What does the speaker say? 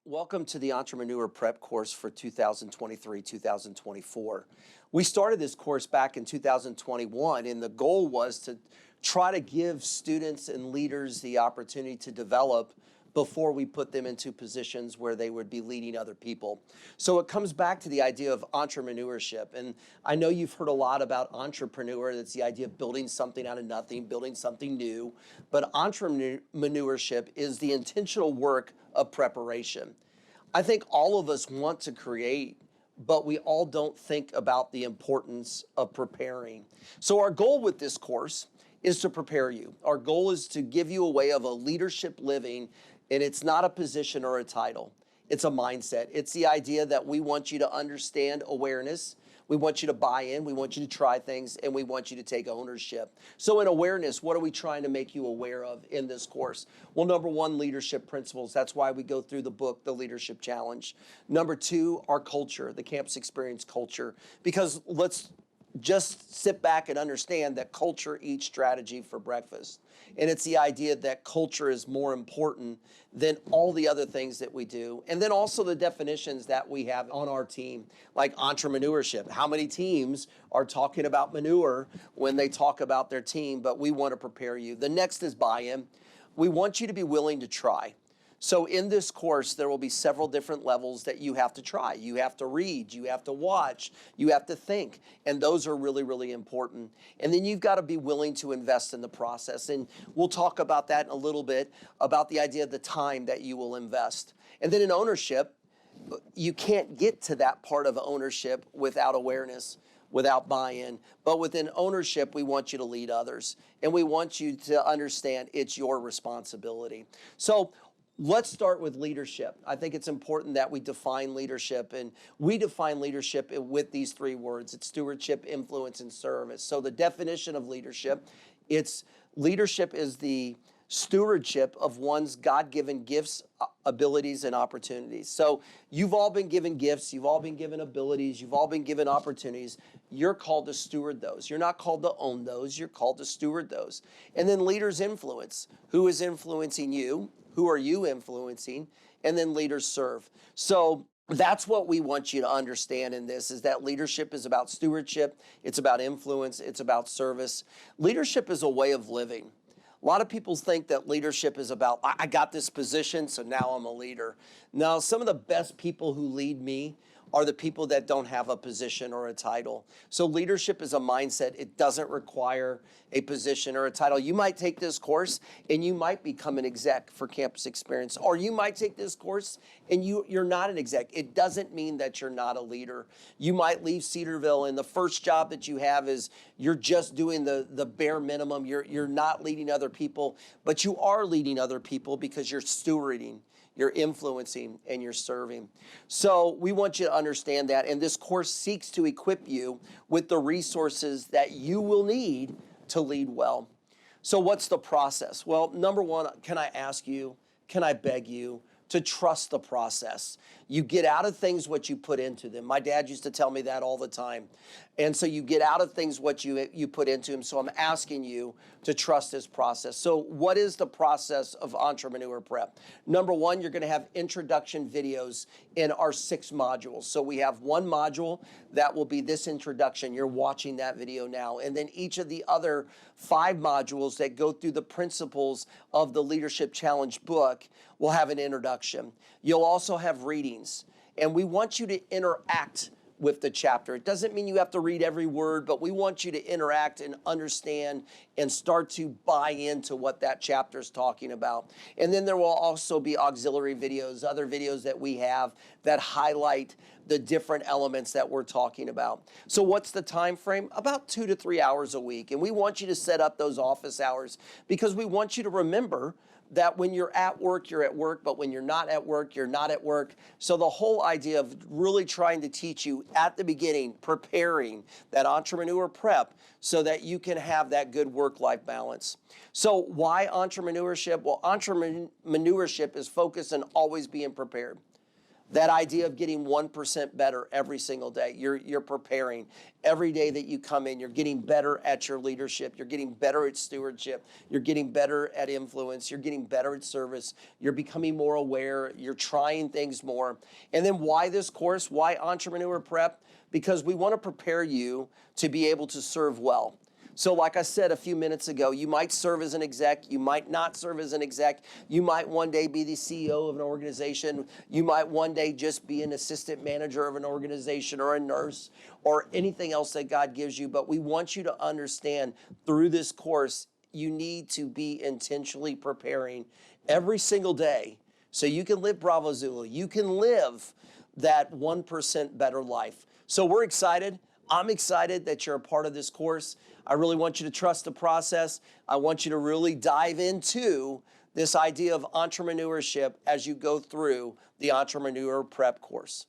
Welcome to the Entrepreneur Prep course for 2023-2024. We started this course back in 2021, and the goal was to try to give students and leaders the opportunity to develop before we put them into positions where they would be leading other people. So it comes back to the idea of entrepreneurship. And I know you've heard a lot about entrepreneur. That's the idea of building something out of nothing, building something new. But entrepreneurship is the intentional work of preparation. I think all of us want to create, but we all don't think about the importance of preparing. So our goal with this course is to prepare you. Our goal is to give you a way of a leadership living, and it's not a position or a title. It's a mindset. It's the idea that we want you to understand awareness. We want you to buy in. We want you to try things, and we want you to take ownership. So in awareness, what are we trying to make you aware of in this course? Well, number one, leadership principles. That's why we go through the book, The Leadership Challenge. Number two, our culture, the campus experience culture. Because let's just sit back and understand that culture eats strategy for breakfast. And it's the idea that culture is more important than all the other things that we do. And then also the definitions that we have on our team, like entrepreneurship. How many teams are talking about manure when they talk about their team, but we want to prepare you. The next is buy-in. We want you to be willing to try. So in this course, there will be several different levels that you have to try. You have to read, you have to watch, you have to think, and those are really, really important. And then you've got to be willing to invest in the process. And we'll talk about that in a little bit, about the idea of the time that you will invest. And then in ownership, you can't get to that part of ownership without awareness, without buy-in. But within ownership, we want you to lead others. And we want you to understand it's your responsibility. So let's start with leadership. I think it's important that we define leadership, and we define leadership with these three words. It's stewardship, influence, and service. So the definition of leadership, leadership is the stewardship of one's God-given gifts, abilities, and opportunities. So you've all been given gifts, you've all been given abilities, you've all been given opportunities. You're called to steward those. You're not called to own those, you're called to steward those. And then leaders influence. Who is influencing you? Who are you influencing? And then leaders serve. So that's what we want you to understand in this, is that leadership is about stewardship, it's about influence, it's about service. Leadership is a way of living. A lot of people think that leadership is about, I got this position, so now I'm a leader. Now, some of the best people who lead me are the people that don't have a position or a title. So leadership is a mindset. It doesn't require a position or a title. You might take this course and you might become an exec for campus experience, or you might take this course and you're not an exec. It doesn't mean that you're not a leader. You might leave Cedarville and the first job that you have is you're just doing the bare minimum. You're not leading other people, but you are leading other people because you're stewarding, you're influencing, and you're serving. So we want you to understand that, and this course seeks to equip you with the resources that you will need to lead well. So what's the process? Well, number one, can I ask you, can I beg you to trust the process? You get out of things what you put into them. My dad used to tell me that all the time. And so you get out of things what you put into them. So I'm asking you to trust this process. So what is the process of Entrepreneur Prep? Number one, you're going to have introduction videos in our 6 modules. So we have one module that will be this introduction. You're watching that video now. And then each of the other 5 modules that go through the principles of the Leadership Challenge book will have an introduction. You'll also have readings. And we want you to interact with the chapter. It doesn't mean you have to read every word, but we want you to interact and understand and start to buy into what that chapter is talking about. And then there will also be auxiliary videos, other videos that we have that highlight the different elements that we're talking about. So what's the time frame? About 2 to 3 hours a week. And we want you to set up those office hours because we want you to remember that when you're at work, but when you're not at work, you're not at work. So the whole idea of really trying to teach you at the beginning, preparing that entrepreneur prep so that you can have that good work-life balance. So why entrepreneurship? Well, entrepreneurship is focused on always being prepared. That idea of getting 1% better every single day. You're preparing. Every day that you come in, you're getting better at your leadership. You're getting better at stewardship. You're getting better at influence. You're getting better at service. You're becoming more aware. You're trying things more. And then why this course? Why Entrepreneur Prep? Because we want to prepare you to be able to serve well. So like I said a few minutes ago, you might serve as an exec, you might not serve as an exec, you might one day be the CEO of an organization, you might one day just be an assistant manager of an organization or a nurse or anything else that God gives you. But we want you to understand through this course, you need to be intentionally preparing every single day so you can live Bravo Zulu. You can live that 1% better life. So we're excited. I'm excited that you're a part of this course. I really want you to trust the process. I want you to really dive into this idea of entrepreneurship as you go through the Entrepreneur Prep course.